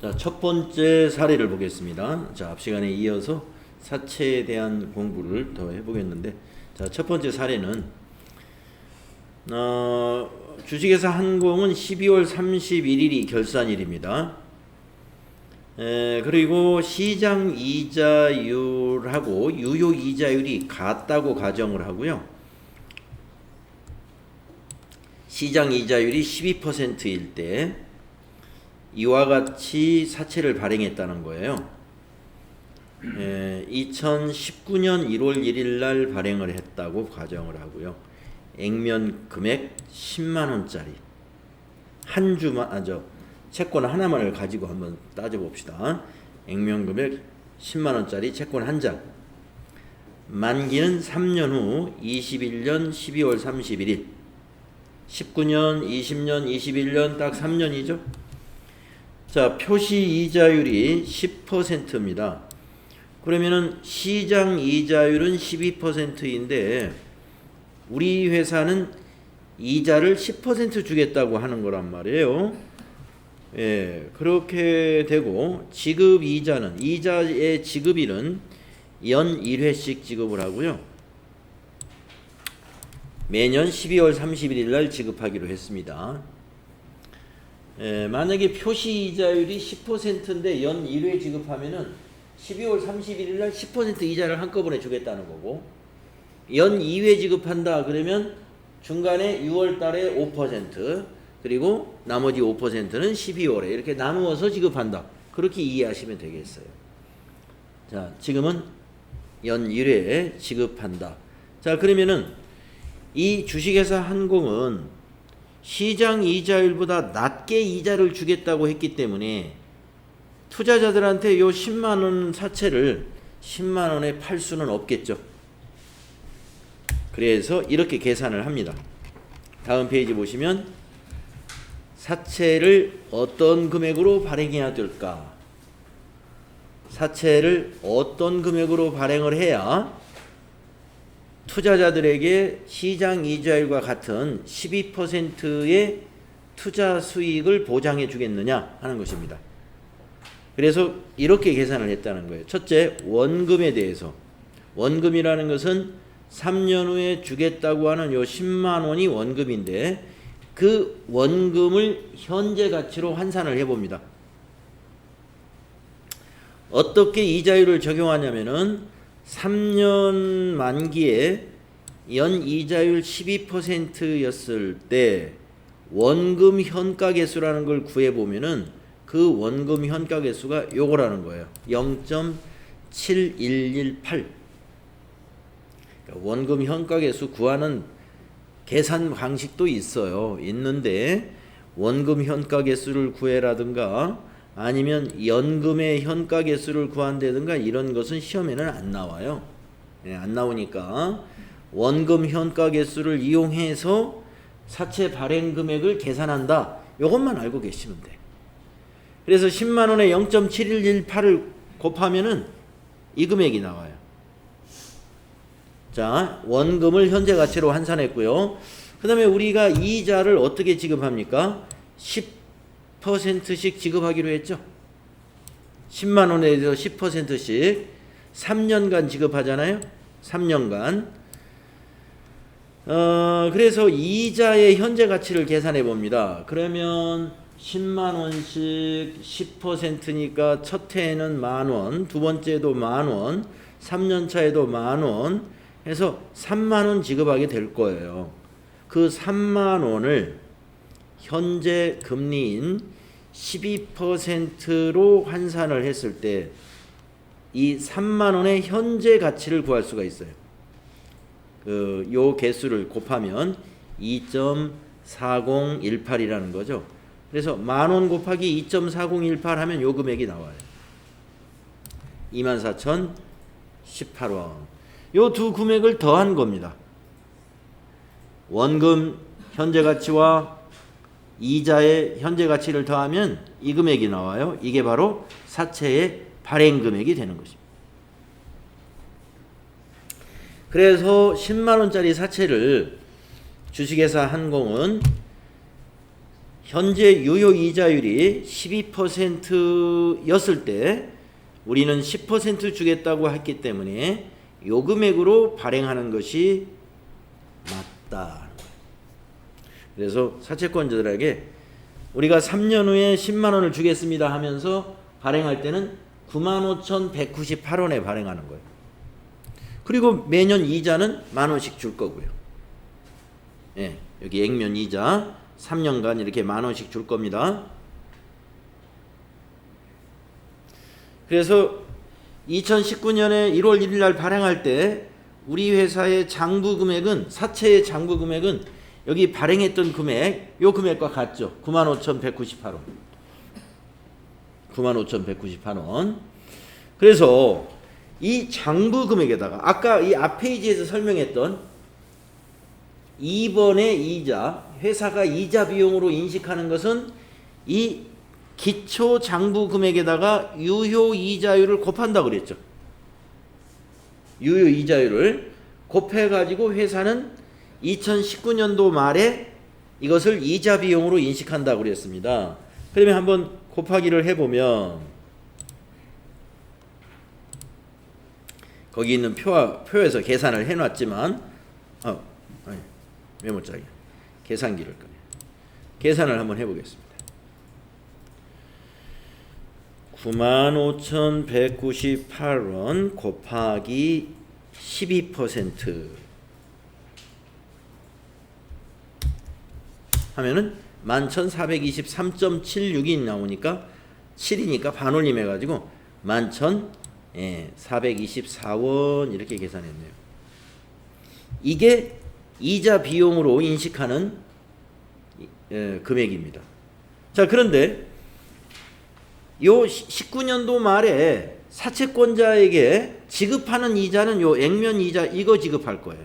자, 첫 번째 사례를 보겠습니다. 자, 앞 시간에 이어서 사채에 대한 공부를 더 해보겠는데, 자, 첫 번째 사례는 주식회사 한공은 12월 31일이 결산일입니다. 그리고 시장 이자율하고 유효 이자율이 같다고 가정을 하고요. 시장 이자율이 12%일 때 이와 같이 사채를 발행했다는 거예요. 2019년 1월 1일 날 발행을 했다고 가정을 하고요. 액면 금액 10만 원짜리 한 주만 채권 하나만을 가지고 한번 따져 봅시다. 액면 금액 10만 원짜리 채권 한 장. 만기는 3년 후 21년 12월 31일. 19년, 20년, 21년 딱 3년이죠. 자, 표시 이자율이 10%입니다. 그러면은 시장 이자율은 12%인데 우리 회사는 이자를 10% 주겠다고 하는 거란 말이에요. 예, 그렇게 되고 지급 이자는 이자의 지급일은 연 1회씩 지급을 하고요. 매년 12월 31일 날 지급하기로 했습니다. 만약에 표시 이자율이 10%인데 연 1회 지급하면은 12월 31일 날 10% 이자를 한꺼번에 주겠다는 거고, 연 2회 지급한다 그러면 중간에 6월 달에 5%, 그리고 나머지 5%는 12월에 이렇게 나누어서 지급한다. 그렇게 이해하시면 되겠어요. 자, 지금은 연 1회에 지급한다. 자, 그러면은 이 주식회사 한공은 시장 이자율보다 낮게 이자를 주겠다고 했기 때문에 투자자들한테 요 10만 원 사채를 10만 원에 팔 수는 없겠죠. 그래서 이렇게 계산을 합니다. 다음 페이지 보시면 사채를 어떤 금액으로 발행해야 될까? 사채를 어떤 금액으로 발행을 해야 투자자들에게 시장 이자율과 같은 12%의 투자 수익을 보장해 주겠느냐 하는 것입니다. 그래서 이렇게 계산을 했다는 거예요. 첫째, 원금에 대해서. 원금이라는 것은 3년 후에 주겠다고 하는 요 10만 원이 원금인데 그 원금을 현재 가치로 환산을 해봅니다. 어떻게 이자율을 적용하냐면은 3년 만기에 연 이자율 12%였을 때 원금 현가계수라는 걸 구해보면은 그 원금 현가계수가 요거라는 거예요. 0.7118. 원금 현가계수 구하는 계산 방식도 있어요. 있는데 원금 현가계수를 구해라든가 아니면 연금의 현가계수를 구한다든가 이런 것은 시험에는 안 나와요. 네, 안 나오니까 원금 현가계수를 이용해서 사채 발행 금액을 계산한다. 이것만 알고 계시면 돼. 그래서 10만 원에 0.7118을 곱하면은 이 금액이 나와요. 자, 원금을 현재 가치로 환산했고요. 그 다음에 우리가 이자를 어떻게 지급합니까? 10%씩 지급하기로 했죠. 10만 원에 대해서 10%씩 3년간 지급하잖아요. 3년간. 그래서 이자의 현재 가치를 계산해 봅니다. 그러면 10만 원씩 10%니까 첫 해에는 만 원, 두 번째도 만 원, 3년 차에도 만 원 해서 3만 원 지급하게 될 거예요. 그 3만 원을 현재 금리인 12%로 환산을 했을 때 이 3만 원의 현재 가치를 구할 수가 있어요. 요 개수를 곱하면 2.4018이라는 거죠. 그래서 만 원 곱하기 2.4018 하면 요 금액이 나와요. 24,018원. 요 두 금액을 더한 겁니다. 원금 현재 가치와 이자의 현재 가치를 더하면 이 금액이 나와요. 이게 바로 사채의 발행 금액이 되는 것입니다. 그래서 10만 원짜리 사채를 주식회사 한공은 현재 유효 이자율이 12%였을 때 우리는 10% 주겠다고 했기 때문에 요 금액으로 발행하는 것이 맞다. 그래서 사채권자들에게 우리가 3년 후에 10만 원을 주겠습니다 하면서 발행할 때는 95,198원에 발행하는 거예요. 그리고 매년 이자는 만 원씩 줄 거고요. 예, 여기 액면 이자 3년간 이렇게 만 원씩 줄 겁니다. 그래서 2019년에 1월 1일 날 발행할 때 우리 회사의 장부 금액은, 사채의 장부 금액은 여기 발행했던 금액, 요 금액과 같죠. 95,198원. 95,198원. 그래서 이 장부 금액에다가 아까 이 앞 페이지에서 설명했던 2번의 이자, 회사가 이자 비용으로 인식하는 것은 이 기초 장부 금액에다가 유효 이자율을 곱한다고 그랬죠. 유효 이자율을 곱해 가지고 회사는 2019년도 말에 이것을 이자 비용으로 인식한다고 그랬습니다. 그러면 한번 곱하기를 해보면 거기 있는 표에서 계산을 해놨지만 메모장에 계산기를 꺼내 계산을 한번 해보겠습니다. 95,198원 곱하기 12% 하면은 11,423.76이 나오니까 7이니까 반올림 해가지고 11,424원 이렇게 계산했네요. 이게 이자 비용으로 인식하는 금액입니다. 자, 그런데 요 19년도 말에 사채권자에게 지급하는 이자는 요 액면 이자 이거 지급할 거예요.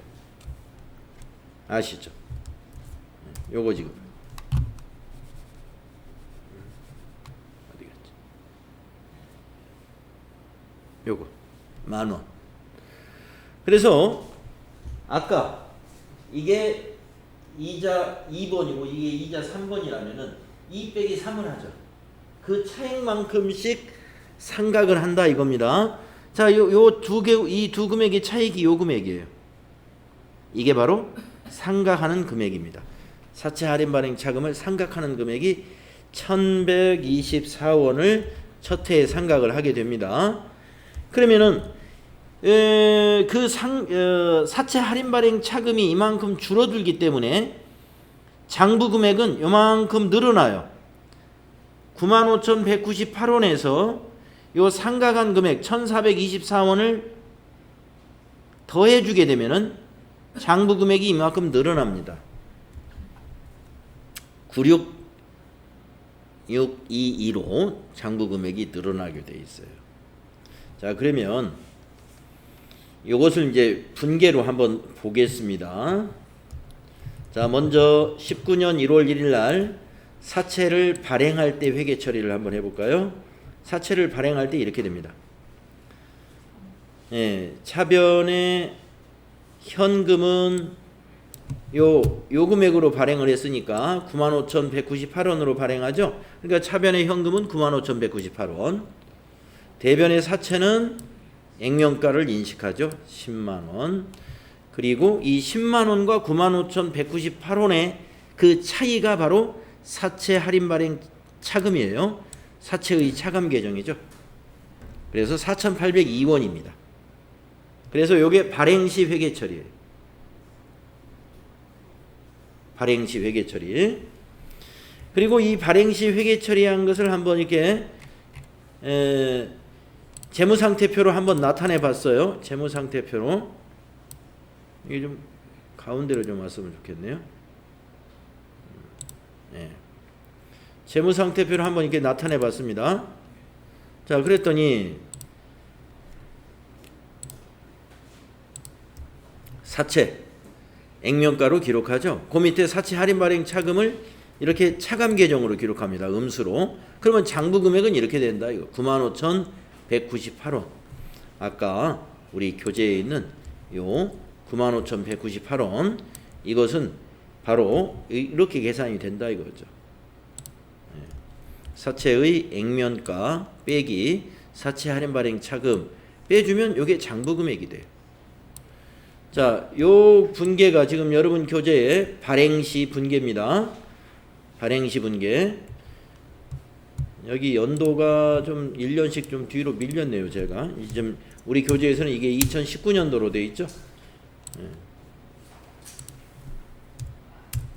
아시죠? 요거 지급. 어디 갔지? 요거 10,000원. 그래서 아까 이게 이자 2번이고 이게 이자 3번이라면은 2 빼기 3을 하죠. 그 차액만큼씩 상각을 한다 이겁니다. 자, 요 이 두 금액의 차익이 요 금액이에요. 이게 바로 상각하는 금액입니다. 사채 할인 발행 차금을 상각하는 금액이 1,124원을 첫 해에 상각을 하게 됩니다. 그러면은 사채 할인 발행 차금이 이만큼 줄어들기 때문에 장부 금액은 요만큼 늘어나요. 95,198원에서 요 상각한 금액 1,424원을 더해주게 되면은 장부 금액이 이만큼 늘어납니다. 96,622로 장부 금액이 늘어나게 돼 있어요. 자, 그러면 이것을 이제 분계로 한번 보겠습니다. 자, 먼저 19년 1월 1일 날 사채를 발행할 때 회계 처리를 한번 해볼까요? 사채를 발행할 때 이렇게 됩니다. 차변의 현금은 요 금액으로 발행을 했으니까 95,198원으로 발행하죠. 그러니까 차변의 현금은 95,198원. 대변의 사채는 액면가를 인식하죠. 10만원. 그리고 이 10만원과 95,198원의 그 차이가 바로 사채 할인 발행 차금이에요. 사채의 차감 계정이죠. 그래서 4,802원입니다. 그래서 요게 발행시 회계 처리예요. 발행시 회계 처리. 그리고 이 발행시 회계 처리한 것을 한번 이렇게 재무상태표로 한번 나타내 봤어요. 재무상태표로. 이게 좀 가운데로 좀 왔으면 좋겠네요. 재무상태표를 한번 이렇게 나타내 봤습니다. 자, 그랬더니 사채 액면가로 기록하죠. 그 밑에 사채 할인 발행 차금을 이렇게 차감 계정으로 기록합니다. 음수로. 그러면 장부 금액은 이렇게 된다. 이거 95,198원. 아까 우리 교재에 있는 요 95,198원 이것은 바로 이렇게 계산이 된다 이거죠. 사채의 액면가 빼기 사채 할인 발행 차금 빼주면 요게 장부 금액이 돼요. 자, 요 분계가 지금 여러분 교재에 발행시 분계입니다. 발행시 분계. 여기 연도가 좀 1년씩 좀 뒤로 밀렸네요, 제가. 지금 우리 교재에서는 이게 2019년도로 돼 있죠. 네.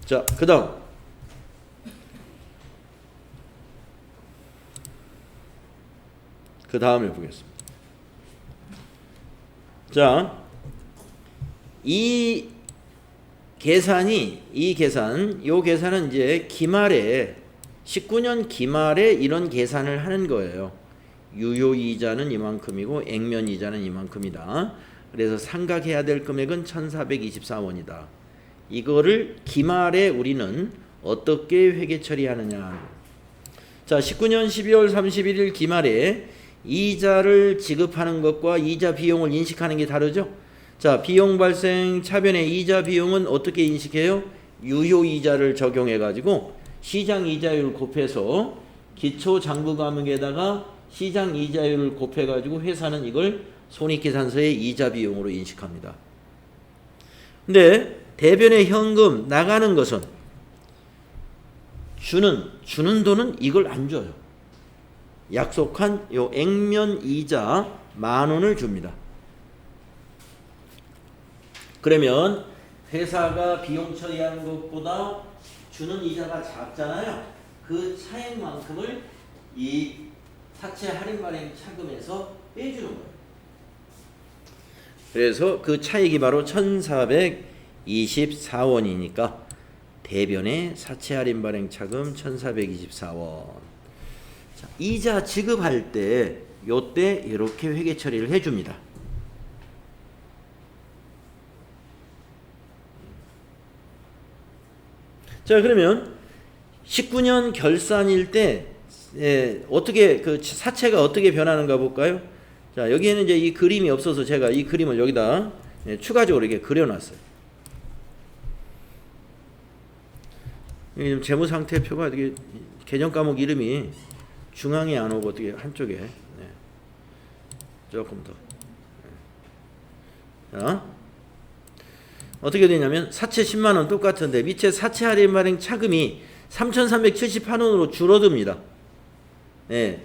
자, 그다음 그 다음에 보겠습니다. 자, 이 계산은 이제 기말에 19년 기말에 이런 계산을 하는 거예요. 유효이자는 이만큼이고 액면이자는 이만큼이다. 그래서 상각해야 될 금액은 1424원이다. 이거를 기말에 우리는 어떻게 회계 처리하느냐. 자, 19년 12월 31일 기말에 이자를 지급하는 것과 이자 비용을 인식하는 게 다르죠. 자, 비용 발생 차변의 이자 비용은 어떻게 인식해요? 유효이자를 적용해 가지고 시장 이자율 곱해서 기초 장부 과목에다가 시장 이자율을 곱해 가지고 회사는 이걸 손익계산서의 이자 비용으로 인식합니다. 근데 대변의 현금 나가는 것은 주는 돈은 이걸 안 줘요. 약속한 요 액면 이자 10,000원을 줍니다. 그러면 회사가 비용 처리하는 것보다 주는 이자가 작잖아요. 그 차액만큼을 이 사채 할인 발행 차금에서 빼주는 거예요. 그래서 그 차익이 바로 1424원이니까 대변의 사채 할인 발행 차금 1424원. 자, 이자 지급할 때 요때 이렇게 회계 처리를 해줍니다. 자, 그러면 19년 결산일 때 어떻게 그 사채가 어떻게 변하는가 볼까요? 자, 여기에는 이제 이 그림이 없어서 제가 이 그림을 여기다 추가적으로 이렇게 그려놨어요. 재무상태표가 어떻게 개정 과목 이름이 중앙에 안 오고 어떻게 한쪽에 조금 더. 자, 어떻게 되냐면 사채 10만원 똑같은데 밑에 사채 할인 발행 차금이 3,378원으로 줄어듭니다. 네.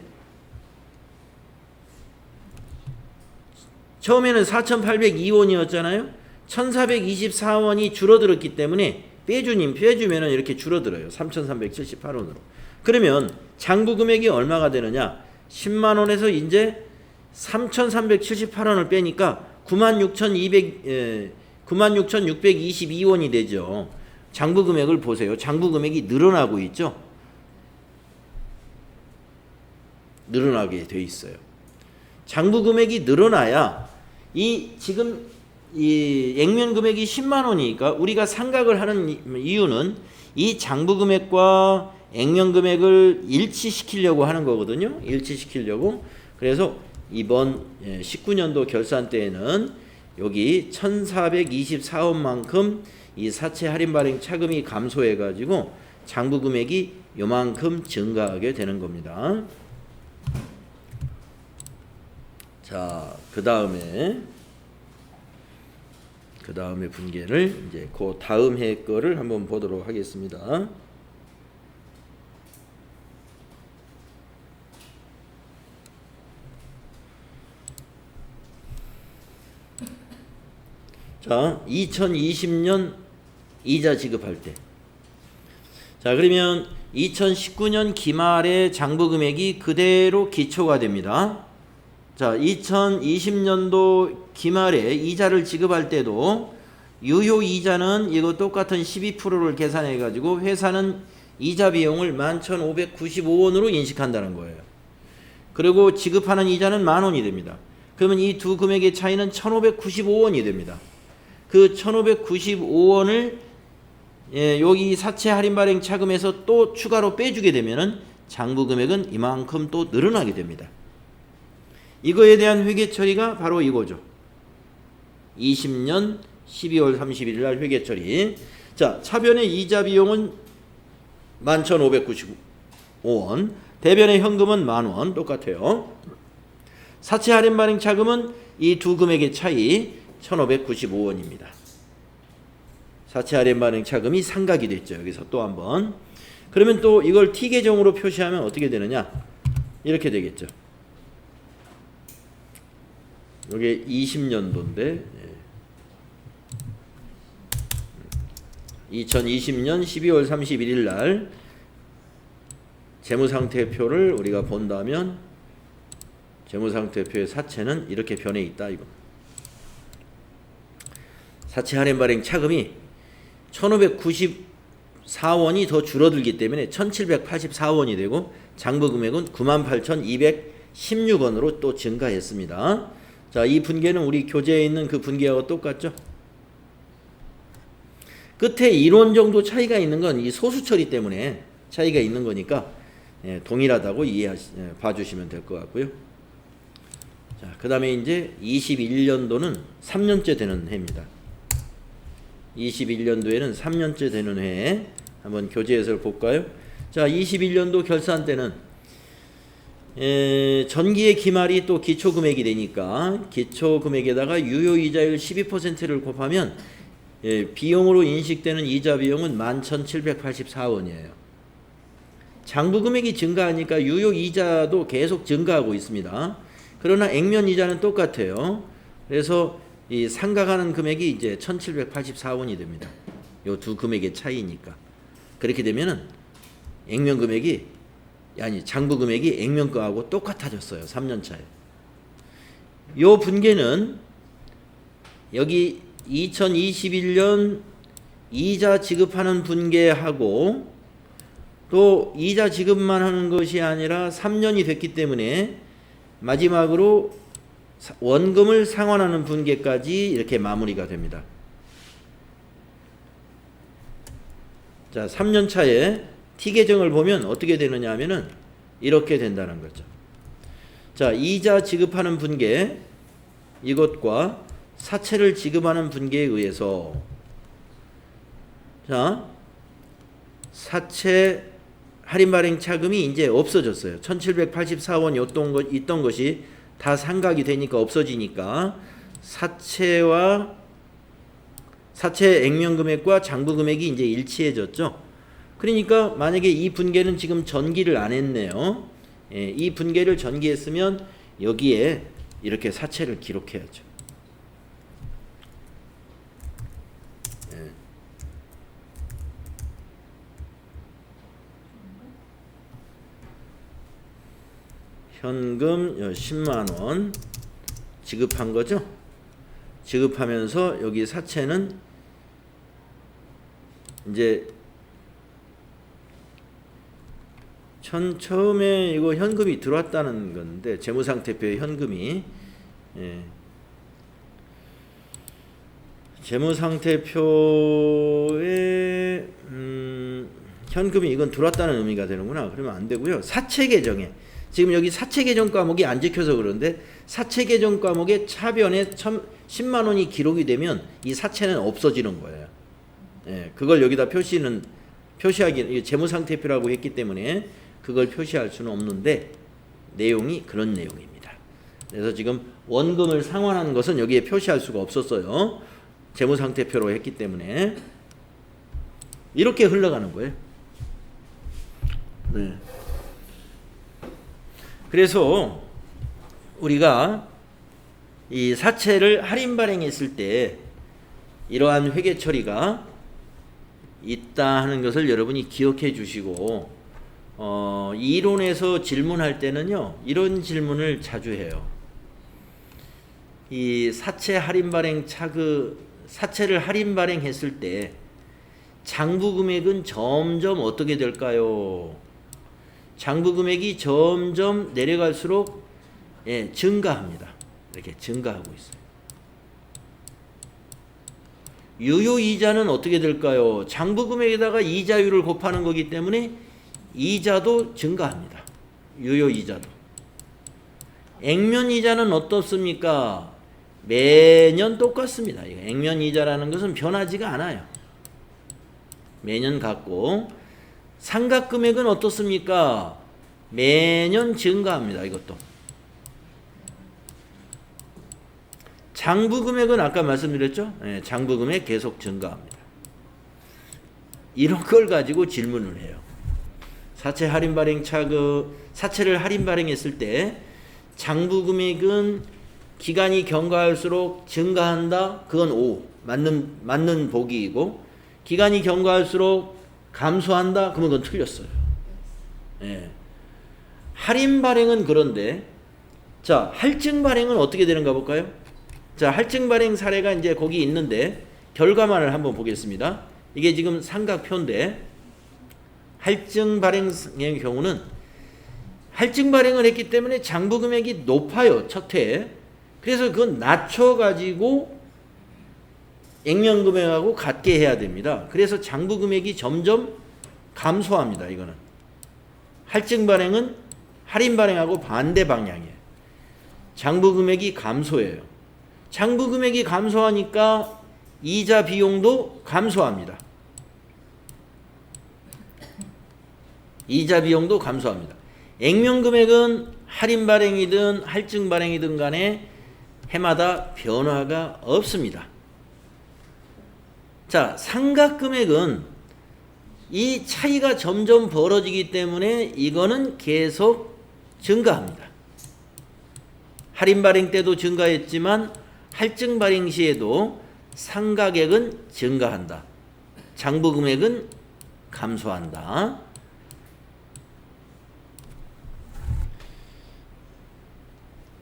처음에는 4,802원이었잖아요. 1,424원이 줄어들었기 때문에 빼주면은 이렇게 줄어들어요. 3,378원으로. 그러면 장부 금액이 얼마가 되느냐? 10만원에서 이제 3,378원을 빼니까 96,622원이 되죠. 장부 금액을 보세요. 장부 금액이 늘어나고 있죠. 늘어나게 돼 있어요. 장부 금액이 늘어나야 지금 이 액면 금액이 10만 원이니까 우리가 상각을 하는 이유는 이 장부 금액과 액면 금액을 일치시키려고 하는 거거든요. 일치시키려고. 그래서 이번 19년도 결산 때에는 여기 1,424원만큼 이 사채 할인 발행 차금이 감소해 가지고 장부 금액이 요만큼 증가하게 되는 겁니다. 자, 그 다음에 분계를 이제 그 다음 해 거를 한번 보도록 하겠습니다. 자, 2020년 이자 지급할 때. 자, 그러면 2019년 기말의 장부 금액이 그대로 기초가 됩니다. 자, 2020년도 기말에 이자를 지급할 때도 유효 이자는 이거 똑같은 12%를 계산해 가지고 회사는 이자 비용을 11,595원으로 인식한다는 거예요. 그리고 지급하는 이자는 10,000원이 됩니다. 그러면 이 두 금액의 차이는 1,595원이 됩니다. 그 1,595원을 여기 사채 할인 발행 차금에서 또 추가로 빼주게 되면은 장부 금액은 이만큼 또 늘어나게 됩니다. 이거에 대한 회계 처리가 바로 이거죠. 20년 12월 31일 날 회계 처리. 자, 차변의 이자 비용은 11,595원, 대변의 현금은 10,000원 똑같아요. 사채 할인 발행 차금은 이 두 금액의 차이 1,595원입니다. 사채 할인 발행 차금이 상각이 됐죠. 여기서 또 한번. 그러면 또 이걸 T 계정으로 표시하면 어떻게 되느냐? 이렇게 되겠죠. 이게 20년도인데 2020년 12월 31일 날 재무상태표를 우리가 본다면 재무상태표의 사채는 이렇게 변해 있다. 이거. 사채 할인 발행 차금이 1,594원이 더 줄어들기 때문에 1,784원이 되고 장부 금액은 98,216원으로 또 증가했습니다. 자, 이 분계는 우리 교재에 있는 그 분계하고 똑같죠? 끝에 1원 정도 차이가 있는 건 이 소수 처리 때문에 차이가 있는 거니까 동일하다고 봐주시면 될 것 같고요. 자, 그 다음에 이제 21년도는 3년째 되는 해입니다. 21년도에는 3년째 되는 해에 한번 교재 해설 볼까요? 자, 21년도 결산 때는 전기의 기말이 또 기초금액이 되니까 기초금액에다가 유효이자율 12%를 곱하면 비용으로 인식되는 이자 비용은 11,784원이에요. 장부금액이 증가하니까 유효이자도 계속 증가하고 있습니다. 그러나 액면이자는 똑같아요. 그래서 이 상각하는 금액이 이제 1,784원이 됩니다. 요 두 금액의 차이니까. 그렇게 되면은 액면 금액이 아니 장부 금액이 액면 거하고 똑같아졌어요. 3년 차에. 요 분계는 여기 2021년 이자 지급하는 분계하고 또 이자 지급만 하는 것이 아니라 3년이 됐기 때문에 마지막으로 원금을 상환하는 분계까지 이렇게 마무리가 됩니다. 자, 3년 차에 T 계정을 보면 어떻게 되느냐 하면은 이렇게 된다는 거죠. 자, 이자 지급하는 분계 이것과 사채를 지급하는 분계에 의해서 자, 사채 할인 발행 차금이 이제 없어졌어요. 1,784원 있던 것이 다 상각이 되니까 없어지니까 사채 액면 금액과 장부 금액이 이제 일치해졌죠. 그러니까 만약에 이 분계는 지금 전기를 안 했네요. 이 분계를 전기했으면 여기에 이렇게 사채를 기록해야죠. 현금 10만원 지급한 거죠. 지급하면서 여기 사채는 이제 처음에 이거 현금이 들어왔다는 건데 재무상태표에 현금이 재무상태표에 현금이 이건 들어왔다는 의미가 되는구나. 그러면 안 되고요. 사채 계정에 지금 여기 사채 계정 과목이 안 적혀서 그런데 사채 계정 과목에 차변에 10만 원이 기록이 되면 이 사채는 없어지는 거예요. 그걸 여기다 표시하기 재무상태표라고 했기 때문에 그걸 표시할 수는 없는데 내용이 그런 내용입니다. 그래서 지금 원금을 상환하는 것은 여기에 표시할 수가 없었어요. 재무상태표로 했기 때문에 이렇게 흘러가는 거예요. 네. 그래서 우리가 이 사채를 할인 발행했을 때 이러한 회계 처리가 있다 하는 것을 여러분이 기억해 주시고 이론에서 질문할 때는요 이런 질문을 자주 해요. 이 사채 할인 발행 사채를 할인 발행했을 때 장부 금액은 점점 어떻게 될까요? 장부 금액이 점점 내려갈수록 증가합니다. 이렇게 증가하고 있어요. 유효이자는 어떻게 될까요? 장부 금액에다가 이자율을 곱하는 거기 때문에 이자도 증가합니다. 유효이자도. 액면이자는 어떻습니까? 매년 똑같습니다. 액면이자라는 것은 변하지가 않아요. 매년 같고 상각금액은 어떻습니까? 매년 증가합니다. 이것도. 장부금액은 아까 말씀드렸죠? 예, 장부금액 계속 증가합니다. 이런 걸 가지고 질문을 해요. 사채 할인 발행차 사채를 할인 발행했을 때 장부금액은 기간이 경과할수록 증가한다. 그건 O. 맞는 보기이고, 기간이 경과할수록 감소한다. 그러면 그건 틀렸어요. 예. 할인 발행은 그런데, 자, 할증 발행은 어떻게 되는가 볼까요? 자, 할증 발행 사례가 이제 거기 있는데 결과만을 한번 보겠습니다. 이게 지금 삼각표인데, 할증 발행의 경우는 할증 발행을 했기 때문에 장부 금액이 높아요, 첫 해에. 그래서 그건 낮춰가지고 액면 금액하고 같게 해야 됩니다. 그래서 장부 금액이 점점 감소합니다. 이거는 할증 발행은 할인 발행하고 반대 방향이에요. 장부 금액이 감소해요. 장부 금액이 감소하니까 이자 비용도 감소합니다. 이자 비용도 감소합니다. 액면 금액은 할인 발행이든 할증 발행이든 간에 해마다 변화가 없습니다. 자, 상각 금액은 이 차이가 점점 벌어지기 때문에 이거는 계속 증가합니다. 할인 발행 때도 증가했지만 할증 발행 시에도 상각액은 증가한다. 장부 금액은 감소한다.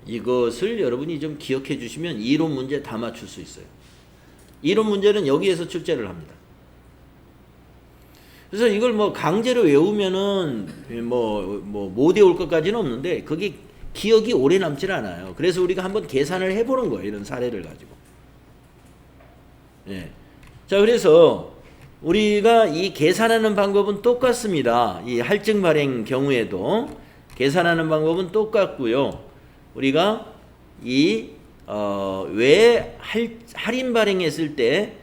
이것을 여러분이 좀 기억해 주시면 이론 문제 다 맞출 수 있어요. 이론 문제는 여기에서 출제를 합니다. 그래서 이걸 뭐 강제로 외우면은 못 외울 것까지는 없는데 그게 기억이 오래 남질 않아요. 그래서 우리가 한번 계산을 해보는 거예요. 이런 사례를 가지고. 예. 자, 그래서 우리가 이 계산하는 방법은 똑같습니다. 이 할증 발행 경우에도 계산하는 방법은 똑같고요. 우리가 왜 할인 발행했을 때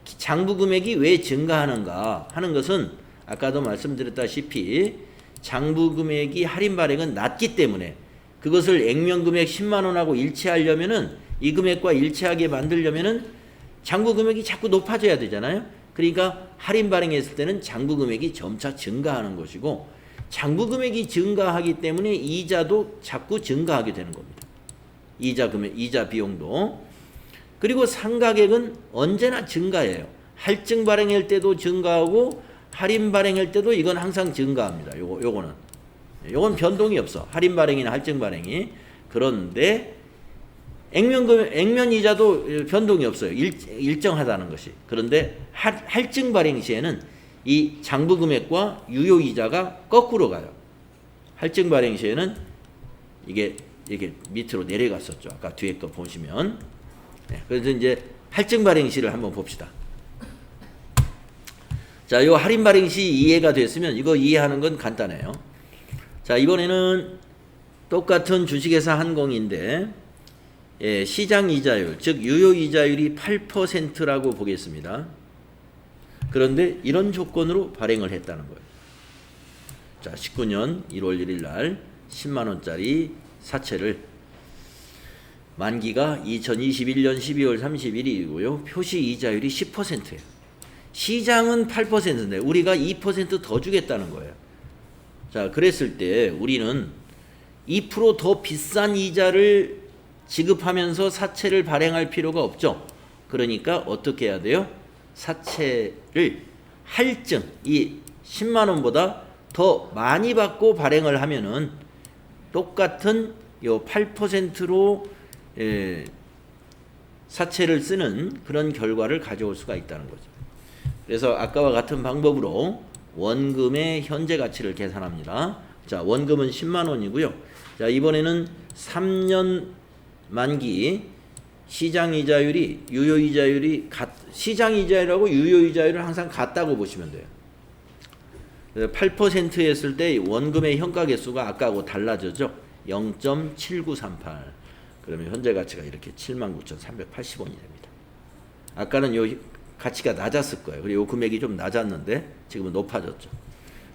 장부 금액이 왜 증가하는가 하는 것은 아까도 말씀드렸다시피 장부 금액이 할인 발행은 낮기 때문에 그것을 액면 금액 10만 원하고 일치하려면은 이 금액과 일치하게 만들려면은 장부 금액이 자꾸 높아져야 되잖아요. 그러니까 할인 발행했을 때는 장부 금액이 점차 증가하는 것이고 장부 금액이 증가하기 때문에 이자도 자꾸 증가하게 되는 겁니다. 이자 금액, 이자 비용도. 그리고 상각액은 언제나 증가해요. 할증 발행할 때도 증가하고 할인 발행할 때도 이건 항상 증가합니다. 요건 변동이 없어. 할인 발행이나 할증 발행이. 그런데 액면 이자도 변동이 없어요. 일정하다는 것이. 그런데 할증 발행 시에는 이 장부 금액과 유효 이자가 거꾸로 가요. 할증 발행 시에는 이게 밑으로 내려갔었죠. 아까 뒤에 거 보시면. 네, 그래서 이제 할증 발행 시를 한번 봅시다. 자, 요 할인 발행 시 이해가 됐으면 이거 이해하는 건 간단해요. 자, 이번에는 똑같은 주식회사 한공인데 시장 이자율, 즉 유효 이자율이 8%라고 보겠습니다. 그런데 이런 조건으로 발행을 했다는 거예요. 자, 19년 1월 1일 날 10만 원짜리 사채를 만기가 2021년 12월 31일이고요. 표시 이자율이 10%예요. 시장은 8%인데 우리가 2% 더 주겠다는 거예요. 자, 그랬을 때 우리는 2% 더 비싼 이자를 지급하면서 사채를 발행할 필요가 없죠. 그러니까 어떻게 해야 돼요? 사채를 할증, 이 10만 원보다 더 많이 받고 발행을 하면은 똑같은 요 8%로 사채를 쓰는 그런 결과를 가져올 수가 있다는 거죠. 그래서 아까와 같은 방법으로 원금의 현재 가치를 계산합니다. 자, 원금은 10만 원이고요. 자, 이번에는 3년 만기 시장 이자율이 유효 이자율이 시장 이자율하고 유효 이자율을 항상 같다고 보시면 돼요. 8% 했을 때 원금의 현가 개수가 아까하고 달라졌죠. 0.7938. 그러면 현재 가치가 이렇게 79,380원이 됩니다. 아까는 요 가치가 낮았을 거예요. 그리고 요 금액이 좀 낮았는데 지금은 높아졌죠.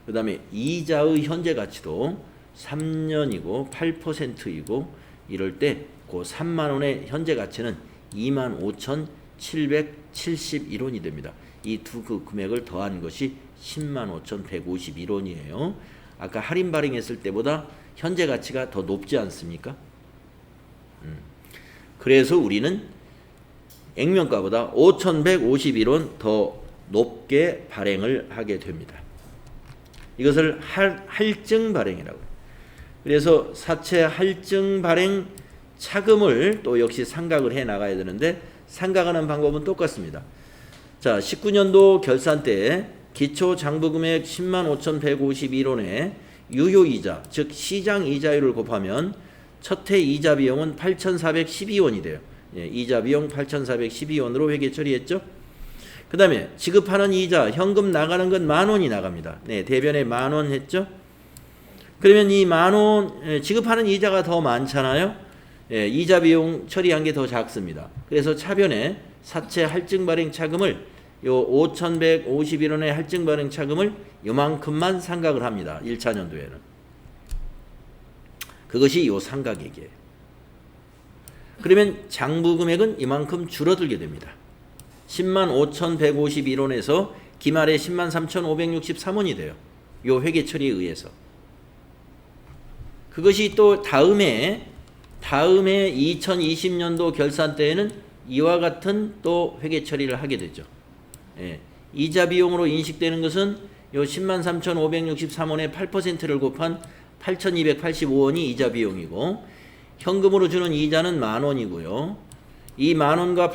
그 다음에 이자의 현재 가치도 3년이고 8%이고 이럴 때 그 3만 원의 현재 가치는 25,771원이 됩니다. 이 두 그 금액을 더한 것이 105,151원이에요. 아까 할인 발행했을 때보다 현재 가치가 더 높지 않습니까? 그래서 우리는 액면가보다 5,151원 더 높게 발행을 하게 됩니다. 이것을 할증 발행이라고 해요. 그래서 사채 할증 발행 차금을 또 역시 상각을 해 나가야 되는데 상각하는 방법은 똑같습니다. 자, 19년도 결산 때 기초 장부금액 105,151원에 유효이자 즉 시장이자율을 곱하면 첫해 이자 비용은 8,412원이 돼요. 예, 이자 비용 8,412원으로 회계 처리했죠. 그 다음에 지급하는 이자 현금 나가는 건 10,000원이 나갑니다. 네, 대변에 10,000원 했죠. 그러면 이 10,000원 지급하는 이자가 더 많잖아요. 예, 이자 비용 처리한 게 더 작습니다. 그래서 차변에 사채 할증 발행 차금을 요 5,151원의 할증 발행 차금을 요만큼만 상각을 합니다. 1차년도에는. 그것이 요 상각액이에요. 그러면 장부 금액은 이만큼 줄어들게 됩니다. 105,151원에서 기말에 103,563원이 돼요. 요 회계 처리에 의해서. 그것이 또 다음에 2020년도 결산 때에는 이와 같은 또 회계 처리를 하게 되죠. 예, 이자 비용으로 인식되는 것은 요 103,563원의 8%를 곱한 8,285원이 이자 비용이고 현금으로 주는 이자는 10,000원이고요. 이 10,000원과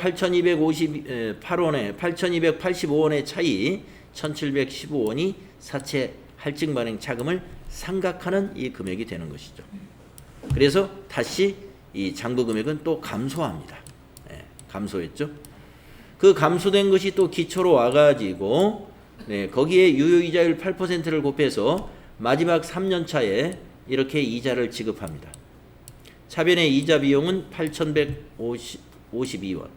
8,285원의 차이 1,715원이 사채 할증 발행 차금을 상각하는 이 금액이 되는 것이죠. 그래서 다시 이 장부 금액은 또 감소합니다. 네, 감소했죠. 그 감소된 것이 또 기초로 와가지고 네, 거기에 유효이자율 8%를 곱해서 마지막 3년 차에 이렇게 이자를 지급합니다. 차변의 이자 비용은 8,152원.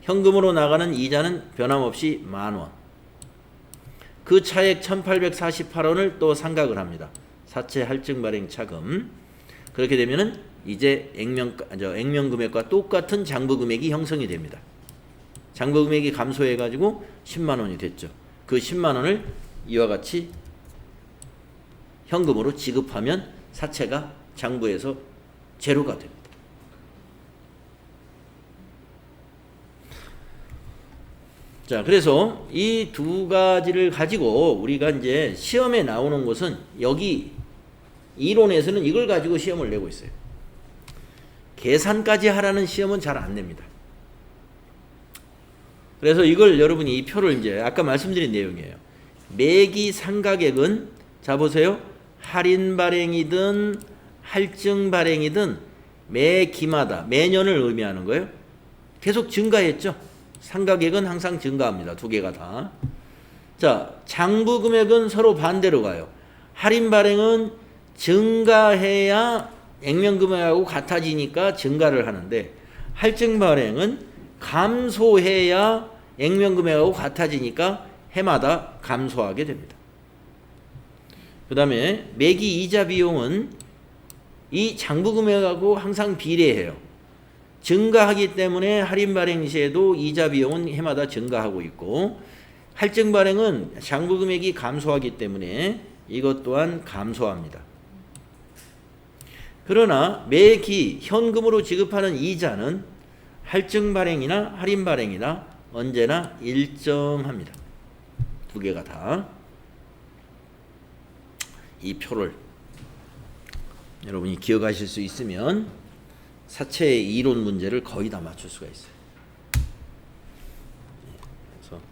현금으로 나가는 이자는 변함없이 10,000원. 그 차액 1,848원을 또 상각을 합니다. 사채 할증 발행 차금. 그렇게 되면은 이제 액면 금액과 똑같은 장부 금액이 형성이 됩니다. 장부 금액이 감소해 가지고 10만 원이 됐죠. 그 10만 원을 이와 같이 현금으로 지급하면 사채가 장부에서 제로가 됩니다. 자, 그래서 이 두 가지를 가지고 우리가 이제 시험에 나오는 것은 여기 이론에서는 이걸 가지고 시험을 내고 있어요. 계산까지 하라는 시험은 잘 안 냅니다. 그래서 이걸 여러분이 이 표를 이제 아까 말씀드린 내용이에요. 매기 상각액은 자 보세요. 할인 발행이든 할증 발행이든 매 기마다 매년을 의미하는 거예요. 계속 증가했죠. 상각액은 항상 증가합니다. 두 개가 다. 자, 장부 금액은 서로 반대로 가요. 할인 발행은 증가해야 액면 금액하고 같아지니까 증가를 하는데 할증 발행은 감소해야 액면 금액하고 같아지니까 해마다 감소하게 됩니다. 그 다음에 매기 이자 비용은 이 장부 금액하고 항상 비례해요. 증가하기 때문에 할인 발행 시에도 이자 비용은 해마다 증가하고 있고 할증 발행은 장부 금액이 감소하기 때문에 이것 또한 감소합니다. 그러나 매기 현금으로 지급하는 이자는 할증 발행이나 할인 발행이나 언제나 일정합니다. 두 개가 다. 이 표를 여러분이 기억하실 수 있으면 사채의 이론 문제를 거의 다 맞출 수가 있어요. 그래서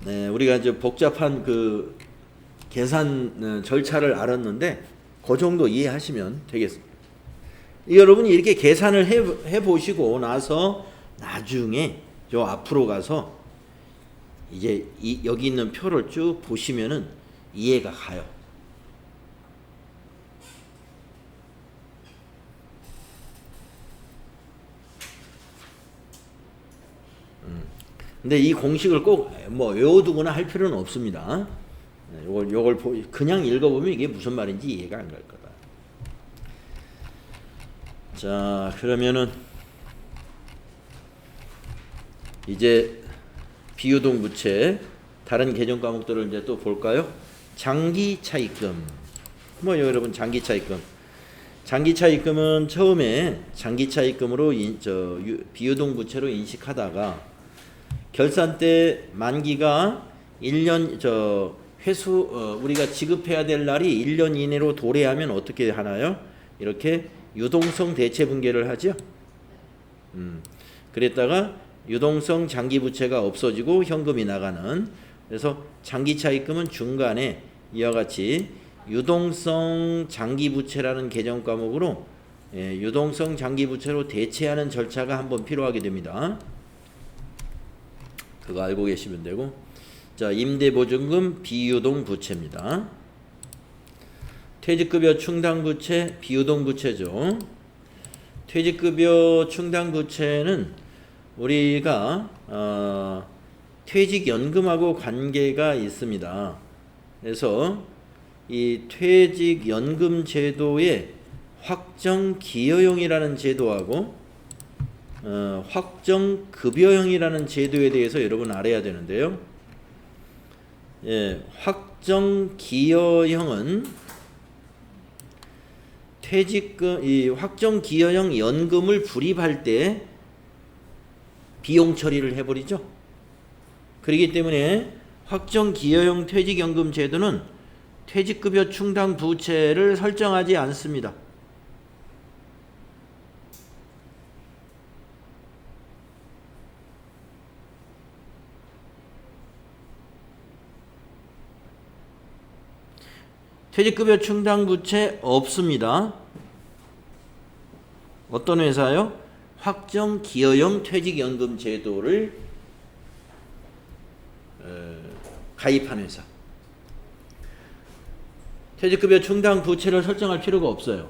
네, 우리가 이제 복잡한 그 계산 절차를 알았는데 그 정도 이해하시면 되겠습니다. 여러분이 이렇게 계산을 해 보시고 나서 나중에 저 앞으로 가서 이제 여기 있는 표를 쭉 보시면은 이해가 가요. 근데 이 공식을 꼭 뭐 외워두거나 할 필요는 없습니다. 요걸 그냥 읽어보면 이게 무슨 말인지 이해가 안 갈 거다. 자, 그러면은 이제 비유동 부채 다른 개정 과목들을 이제 또 볼까요? 장기 차입금. 뭐 여러분 장기 차입금. 장기 차입금은 처음에 장기 차입금으로 비유동 부채로 인식하다가 결산 때 만기가 1년 회수 우리가 지급해야 될 날이 1년 이내로 도래하면 어떻게 하나요? 이렇게 유동성 대체 분계를 하죠. 그랬다가 유동성 장기 부채가 없어지고 현금이 나가는. 그래서 장기 차입금은 중간에 이와 같이 유동성 장기 부채라는 개정 과목으로 유동성 장기 부채로 대체하는 절차가 한번 필요하게 됩니다. 그거 알고 계시면 되고. 자, 임대보증금 비유동 부채입니다. 퇴직급여 충당 부채 비유동 부채죠. 퇴직급여 충당 부채는 우리가 퇴직연금하고 관계가 있습니다. 그래서 이 퇴직연금 제도의 확정기여형이라는 제도하고 확정급여형이라는 제도에 대해서 여러분 알아야 되는데요. 확정기여형은 이 확정기여형 연금을 불입할 때 비용 처리를 해버리죠. 그렇기 때문에 확정기여형 퇴직연금 제도는 퇴직급여 충당 부채를 설정하지 않습니다. 퇴직급여 충당 부채 없습니다. 어떤 회사요? 확정기여형 퇴직연금 제도를 가입한 회사. 퇴직급여 충당 부채를 설정할 필요가 없어요.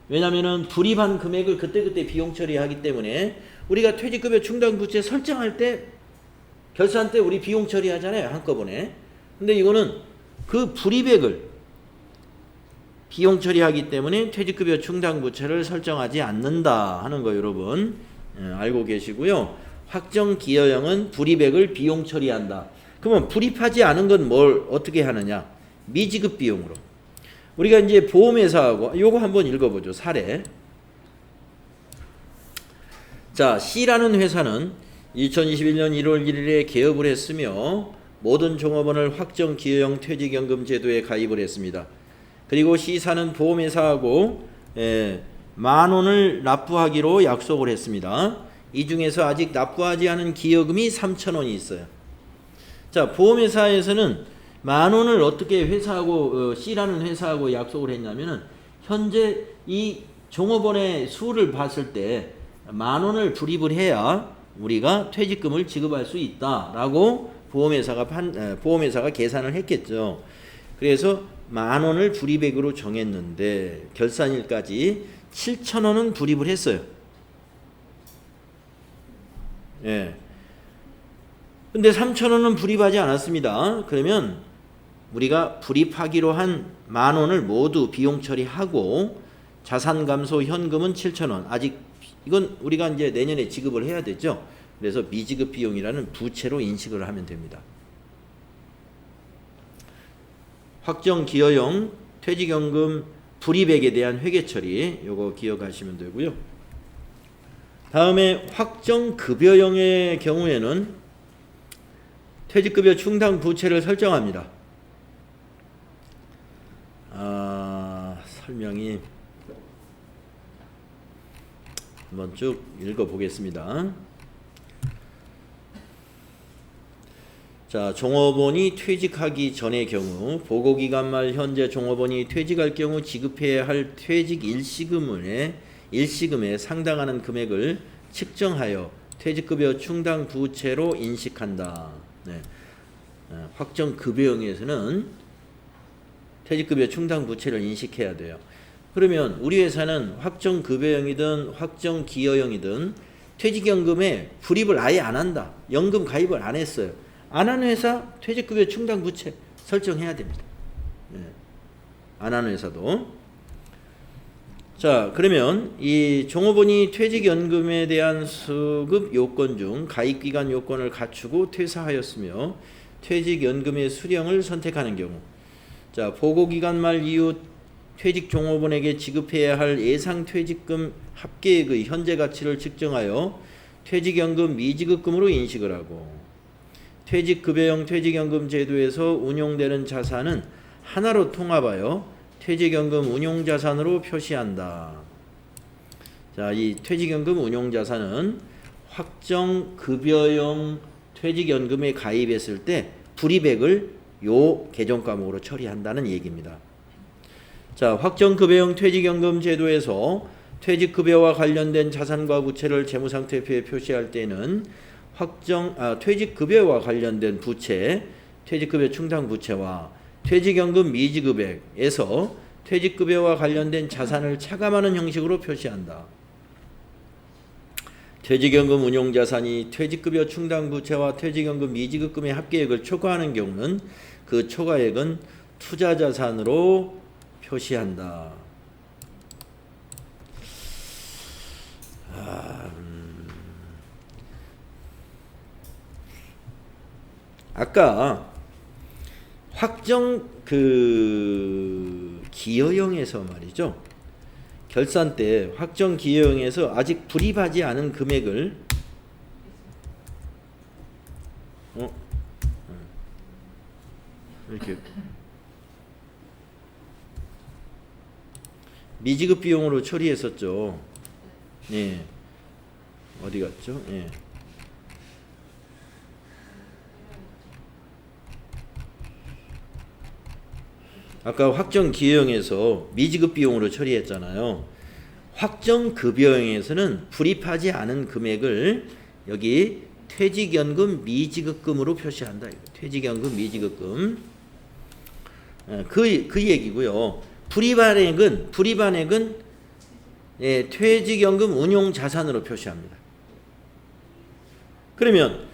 왜냐하면 불입한 금액을 그때그때 비용 처리하기 때문에 우리가 퇴직급여 충당 부채 설정할 때 결산 때 우리 비용 처리하잖아요. 한꺼번에. 근데 이거는 그 불입액을 비용 처리하기 때문에 퇴직급여 충당 부채를 설정하지 않는다 하는 거 여러분 알고 계시고요. 확정기여형은 불입액을 비용 처리한다. 그러면 불입하지 않은 건 뭘 어떻게 하느냐? 미지급 비용으로. 우리가 이제 보험회사하고 요거 한번 읽어보죠. 사례. 자, C라는 회사는 2021년 1월 1일에 개업을 했으며 모든 종업원을 확정기여형 퇴직연금 제도에 가입을 했습니다. 그리고 C사는 보험회사하고 10,000원을 납부하기로 약속을 했습니다. 이 중에서 아직 납부하지 않은 기여금이 3,000원이 있어요. 자, 보험회사에서는 10,000원을 어떻게 회사하고 C라는 회사하고 약속을 했냐면은 현재 이 종업원의 수를 봤을 때 10,000원을 불입을 해야 우리가 퇴직금을 지급할 수 있다라고 보험회사가 계산을 했겠죠. 그래서 10,000원을 불입액으로 정했는데 결산일까지 7,000원은 불입을 했어요. 예. 근데 3,000원은 불입하지 않았습니다. 그러면 우리가 불입하기로 한 10,000원을 모두 비용 처리하고 자산감소 현금은 7,000원. 아직 이건 우리가 이제 내년에 지급을 해야 되죠. 그래서 미지급 비용이라는 부채로 인식을 하면 됩니다. 확정기여형 퇴직연금 불입액에 대한 회계 처리 요거 기억하시면 되고요. 다음에 확정급여형의 경우에는 퇴직급여 충당 부채를 설정합니다. 설명이 한번 쭉 읽어보겠습니다. 자, 종업원이 퇴직하기 전의 경우 보고기간 말 현재 종업원이 퇴직할 경우 지급해야 할 퇴직 일시금에 상당하는 금액을 측정하여 퇴직급여 충당 부채로 인식한다. 네. 확정급여형에서는 퇴직급여 충당 부채를 인식해야 돼요. 그러면 우리 회사는 확정급여형이든 확정기여형이든 퇴직연금에 불입을 아예 안 한다. 연금 가입을 안 했어요. 안 하는 회사 퇴직급여 충당 부채 설정해야 됩니다. 예. 안 하는 회사도. 자, 그러면 이 종업원이 퇴직연금에 대한 수급 요건 중 가입기간 요건을 갖추고 퇴사하였으며 퇴직연금의 수령을 선택하는 경우, 자, 보고기간 말 이후 퇴직 종업원에게 지급해야 할 예상 퇴직금 합계액의 현재 가치를 측정하여 퇴직연금 미지급금으로 인식을 하고, 퇴직급여형 퇴직연금 제도에서 운용되는 자산은 하나로 통합하여 퇴직연금 운용자산으로 표시한다. 자, 이 퇴직연금 운용자산은 확정급여형 퇴직연금에 가입했을 때 불이백을 요 계정과목으로 처리한다는 얘기입니다. 자, 확정급여형 퇴직연금 제도에서 퇴직급여와 관련된 자산과 부채를 재무상태표에 표시할 때는 퇴직급여와 관련된 부채, 퇴직급여 충당 부채와 퇴직연금 미지급액에서 퇴직급여와 관련된 자산을 차감하는 형식으로 표시한다. 퇴직연금 운용자산이 퇴직급여 충당 부채와 퇴직연금 미지급금의 합계액을 초과하는 경우는 그 초과액은 투자자산으로 표시한다. 아까 확정 기여형에서 말이죠. 결산 때 확정 기여형에서 아직 불입하지 않은 금액을 이렇게 미지급 비용으로 처리했었죠. 예. 어디 갔죠? 예. 아까 확정기여형에서 미지급 비용으로 처리했잖아요. 확정급여형에서는 불입하지 않은 금액을 여기 퇴직연금 미지급금으로 표시한다. 퇴직연금 미지급금. 그 얘기고요. 불입한액은 예, 퇴직연금 운용자산으로 표시합니다. 그러면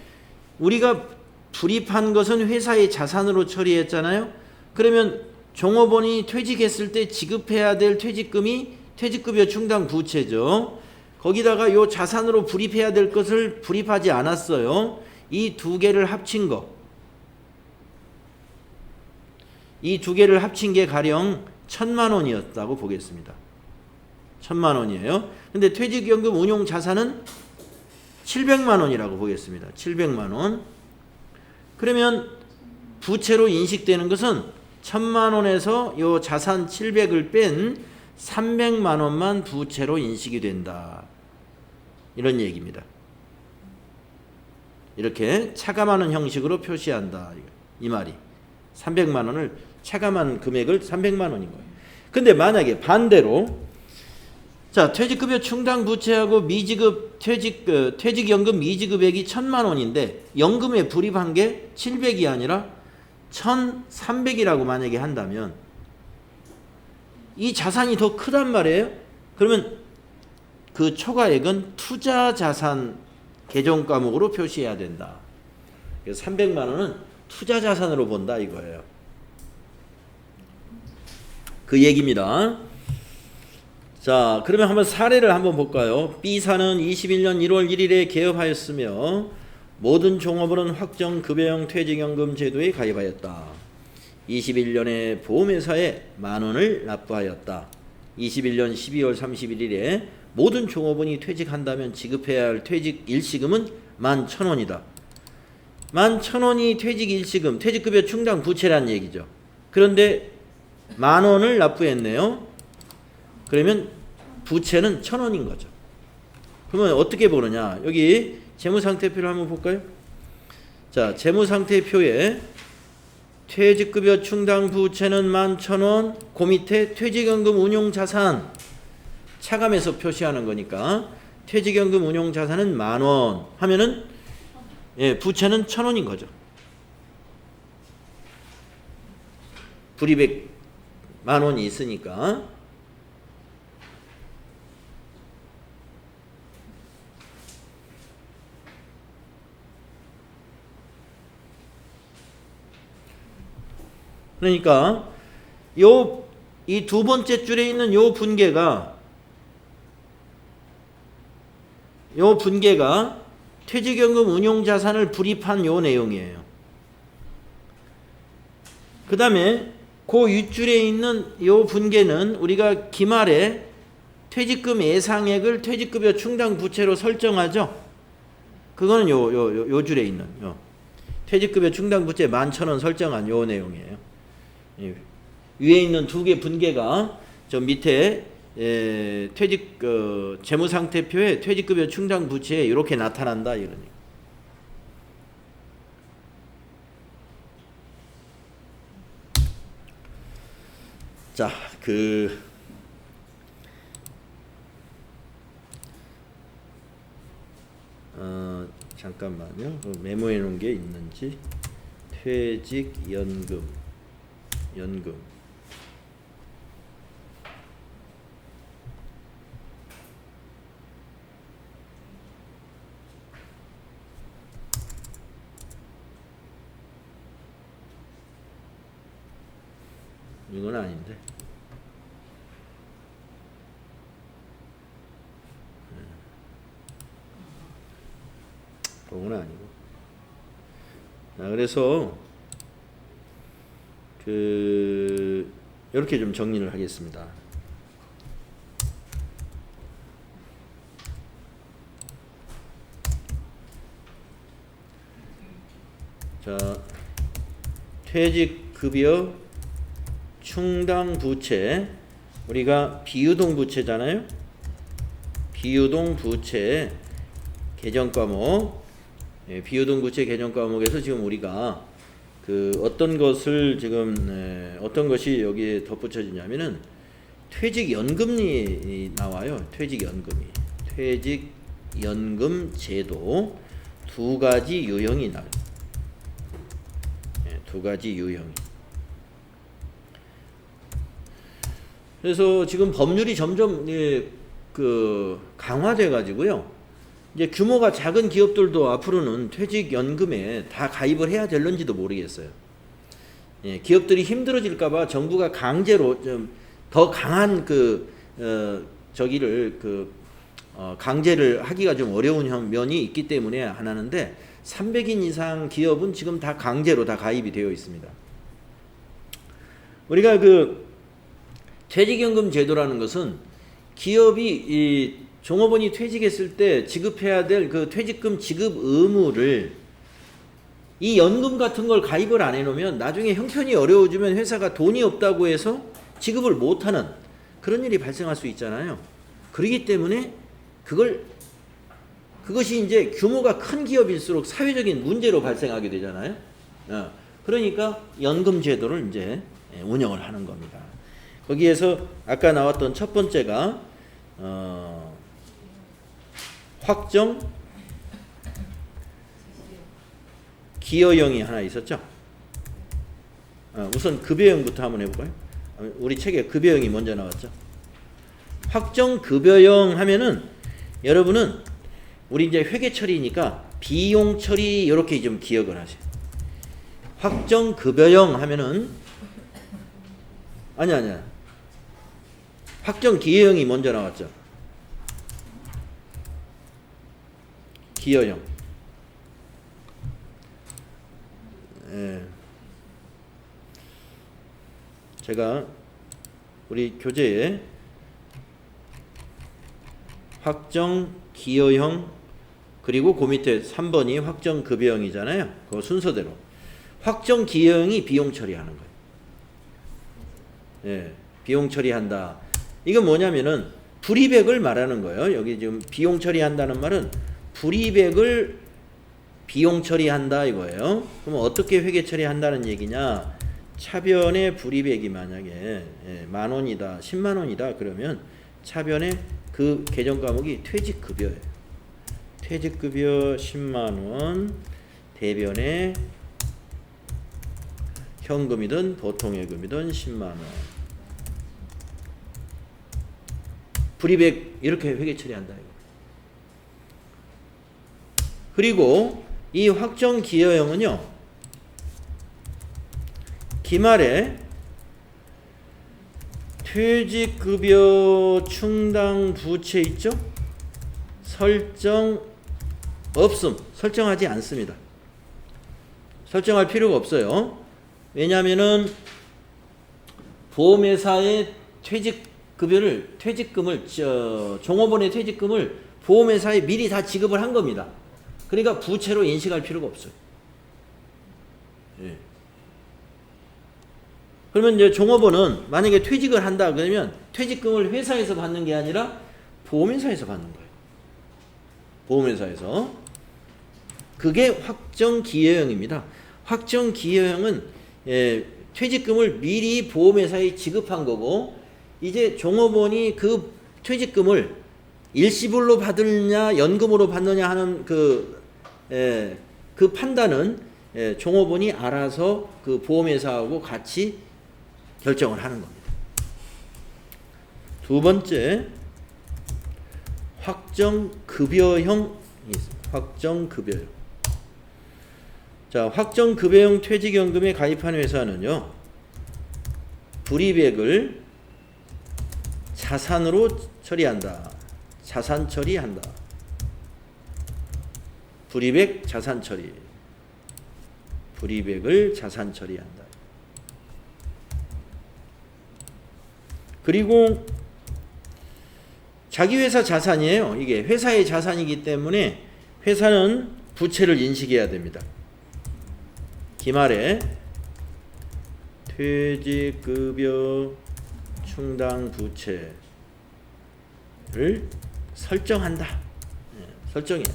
우리가 불입한 것은 회사의 자산으로 처리했잖아요. 그러면 종업원이 퇴직했을 때 지급해야 될 퇴직금이 퇴직급여 충당 부채죠. 거기다가 요 자산으로 불입해야 될 것을 불입하지 않았어요. 이 두 개를 합친 거. 이 두 개를 합친 게 가령 1,000만 원이었다고 보겠습니다. 1,000만 원이에요. 근데 퇴직연금 운용 자산은 700만 원이라고 보겠습니다. 700만 원. 그러면 부채로 인식되는 것은 1,000만 원에서 요 자산 700을 뺀 300만 원만 부채로 인식이 된다. 이런 얘기입니다. 이렇게 차감하는 형식으로 표시한다. 이 말이. 300만 원을 차감한 금액을 300만 원인 거예요. 근데 만약에 반대로 자, 퇴직급여 충당 부채하고 미지급 퇴직연금 미지급액이 1,000만 원인데 연금에 불입한 게 700이 아니라 1,300이라고 만약에 한다면 이 자산이 더 크단 말이에요. 그러면 그 초과액은 투자자산 계정 과목으로 표시해야 된다. 그래서 300만 원은 투자자산으로 본다 이거예요. 그 얘기입니다. 자, 그러면 한번 사례를 한번 볼까요? B사는 21년 1월 1일에 개업하였으며 모든 종업원은 확정급여형 퇴직연금 제도에 가입하였다. 21년에 보험회사에 10,000원을 납부하였다. 21년 12월 31일에 모든 종업원이 퇴직한다면 지급해야 할 퇴직 일시금은 11,000원이다. 11,000원이 퇴직 일시금, 퇴직급여 충당 부채란 얘기죠. 그런데 10,000원을 납부했네요. 그러면 부채는 1,000원인 거죠. 그러면 어떻게 보느냐? 여기 재무상태표를 한번 볼까요? 자, 재무상태표에 퇴직급여 충당 부채는 11,000원, 그 밑에 퇴직연금 운용자산 차감해서 표시하는 거니까 퇴직연금 운용자산은 10,000원 하면은 예, 부채는 1,000원인 거죠. 불이백 10,000원이 있으니까. 그러니까 이 두 번째 줄에 있는 요 분계가 퇴직연금 운용자산을 불입한 요 내용이에요. 그 다음에 그 윗줄에 있는 요 분계는 우리가 기말에 퇴직금 예상액을 퇴직급여 충당 부채로 설정하죠. 그거는 요 줄에 있는 퇴직급여 충당 부채 11,000원 설정한 요 내용이에요. 위에 있는 두 개 분계가 저 밑에 재무상태표에 퇴직급여 충당 부채에 이렇게 나타난다 이러니. 자, 잠깐만요. 메모해 놓은 게 있는지. 퇴직연금. 이건 아닌데. 그건 아니고. 그래서 이렇게 좀 정리를 하겠습니다. 자, 퇴직급여 충당 부채, 우리가 비유동 부채잖아요. 비유동 부채 개정 과목, 비유동 부채 개정 과목에서 지금 우리가 어떤 것을 지금 어떤 것이 여기에 덧붙여지냐면은 퇴직연금이 나와요. 퇴직연금 제도 두 가지 유형이 나와요. 두 가지 유형이. 그래서 지금 법률이 점점 강화돼 가지고요. 이제 규모가 작은 기업들도 앞으로는 퇴직연금에 다 가입을 해야 될런지도 모르겠어요. 기업들이 힘들어질까봐 정부가 강제로 좀 더 강한 강제를 하기가 좀 어려운 면이 있기 때문에 안 하는데 300인 이상 기업은 지금 다 강제로 다 가입이 되어 있습니다. 우리가 퇴직연금 제도라는 것은 기업이 종업원이 퇴직했을 때 지급해야 될 퇴직금 지급 의무를 이 연금 같은 걸 가입을 안 해놓으면 나중에 형편이 어려워지면 회사가 돈이 없다고 해서 지급을 못하는 그런 일이 발생할 수 있잖아요. 그렇기 때문에 그것이 이제 규모가 큰 기업일수록 사회적인 문제로 발생하게 되잖아요. 그러니까 연금 제도를 이제 운영을 하는 겁니다. 거기에서 아까 나왔던 첫 번째가 확정 기여형이 하나 있었죠. 우선 급여형부터 한번 해볼까요? 우리 책에 급여형이 먼저 나왔죠. 확정 급여형 하면은 여러분은 우리 이제 회계 처리니까 비용 처리 이렇게 좀 기억을 하세요. 확정 급여형 하면은 아니야. 확정 기여형이 먼저 나왔죠. 기여형. 제가 우리 교재에 확정 기여형 그리고 그 밑에 3번이 확정 급여형이잖아요. 그 순서대로. 확정 기여형이 비용 처리하는 거예요. 비용 처리한다. 이건 뭐냐면은 불이백을 말하는 거예요. 여기 지금 비용 처리한다는 말은 불이백을 비용 처리한다 이거예요. 그럼 어떻게 회계 처리한다는 얘기냐? 차변의 불이백이 만약에 10,000원이다, 100,000원이다 그러면 차변의 그 개정 과목이 퇴직급여예요. 퇴직급여 100,000원 대변에 현금이든 보통예금이든 100,000원. 불이백 이렇게 회계 처리한다 이거. 그리고 이 확정 기여형은요. 기말에 퇴직급여 충당 부채 있죠? 설정 없음. 설정하지 않습니다. 설정할 필요가 없어요. 왜냐하면은 보험회사의 퇴직급여를 종업원의 퇴직금을 보험회사에 미리 다 지급을 한 겁니다. 그러니까 부채로 인식할 필요가 없어요. 예. 그러면 이제 종업원은 만약에 퇴직을 한다 그러면 퇴직금을 회사에서 받는 게 아니라 보험회사에서 받는 거예요. 보험회사에서. 그게 확정기여형입니다. 확정기여형은 퇴직금을 미리 보험회사에 지급한 거고, 이제 종업원이 그 퇴직금을 일시불로 받느냐 연금으로 받느냐 하는 그 판단은 종업원이 알아서 그 보험회사하고 같이 결정을 하는 겁니다. 두 번째, 확정급여형이 있습니다. 확정급여형. 자, 확정급여형 퇴직연금에 가입한 회사는요, 불이백을 자산으로 처리한다. 자산 처리한다. 불이백 자산 처리. 불이백을 자산 처리한다. 그리고 자기 회사 자산이에요. 이게 회사의 자산이기 때문에 회사는 부채를 인식해야 됩니다. 기말에 퇴직급여 충당 부채를 설정한다. 설정해야 돼.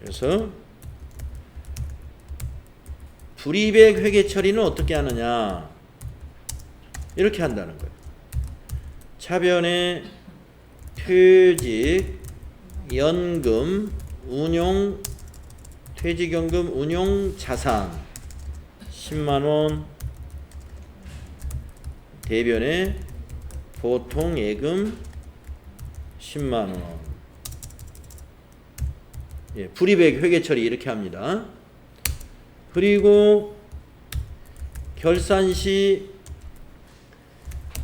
그래서 불이백 회계 처리는 어떻게 하느냐? 이렇게 한다는 거예요. 차변에 퇴직연금 운용 퇴직연금 운용 자산 10만원, 대변에 보통 예금 10만원. 예, 불이백 회계 처리 이렇게 합니다. 그리고 결산 시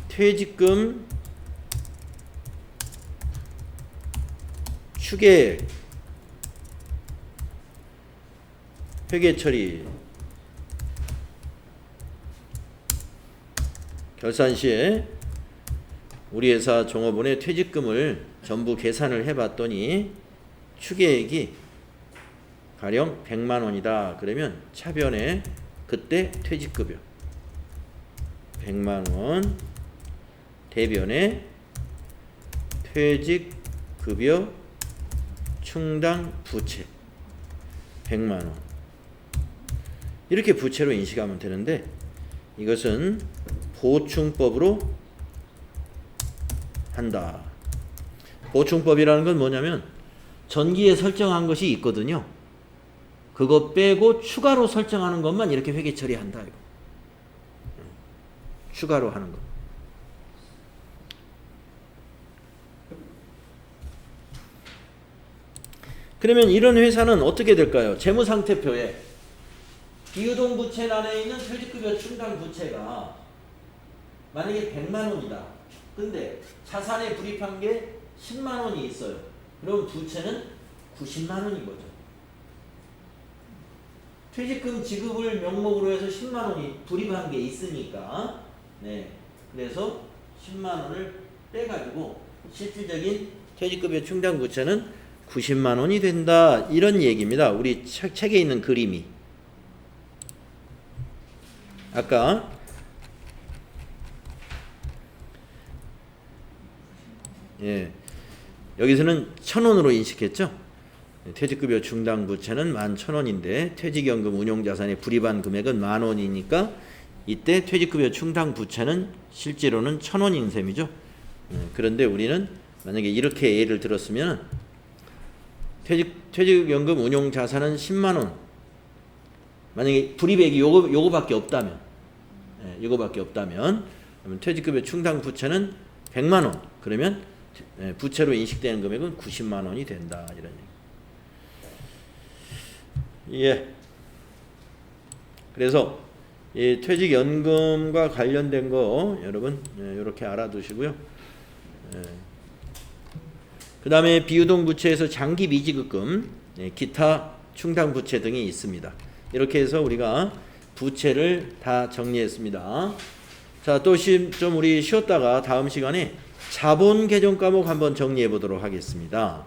퇴직금 추계액 회계 처리. 결산 시에 우리 회사 종업원의 퇴직금을 전부 계산을 해봤더니 추계액이 가령 100만 원이다. 그러면 차변에 그때 퇴직급여 100만 원, 대변에 퇴직급여 충당 부채 100만 원. 이렇게 부채로 인식하면 되는데, 이것은 보충법으로 한다. 보충법이라는 건 뭐냐면 전기에 설정한 것이 있거든요. 그거 빼고 추가로 설정하는 것만 이렇게 회계 처리한다. 이거. 추가로 하는 것. 그러면 이런 회사는 어떻게 될까요? 재무상태표에 비유동부채란에 있는 퇴직급여 충당 부채가 만약에 100만 원이다. 근데 자산에 불입한 게 10만 원이 있어요. 그럼 부채는 90만 원인 거죠. 퇴직금 지급을 명목으로 해서 10만 원이 불입한 게 있으니까, 네, 그래서 10만 원을 빼가지고 실질적인 퇴직급여 충당 부채는 90만 원이 된다. 이런 얘기입니다. 우리 책에 있는 그림이. 아까 여기서는 1,000원으로 인식했죠. 퇴직급여 충당 부채는 11,000원인데 퇴직연금 운용자산에 불입한 금액은 10,000원이니까 이때 퇴직급여 충당 부채는 실제로는 1,000원인 셈이죠. 그런데 우리는 만약에 이렇게 예를 들었으면 퇴직연금 운용자산은 10만원, 만약에 불이백이 요거밖에 없다면, 요거밖에 없다면, 그러면 퇴직급여 충당 부채는 100만원, 그러면 부채로 인식되는 금액은 90만원이 된다. 이런 얘기. 예. 그래서 이 퇴직연금과 관련된 거 여러분 이렇게 알아두시고요. 그 다음에 비유동부채에서 장기 미지급금, 기타 충당부채 등이 있습니다. 이렇게 해서 우리가 부채를 다 정리했습니다. 자, 또 좀 우리 쉬었다가 다음 시간에 자본 개정 과목 한번 정리해 보도록 하겠습니다.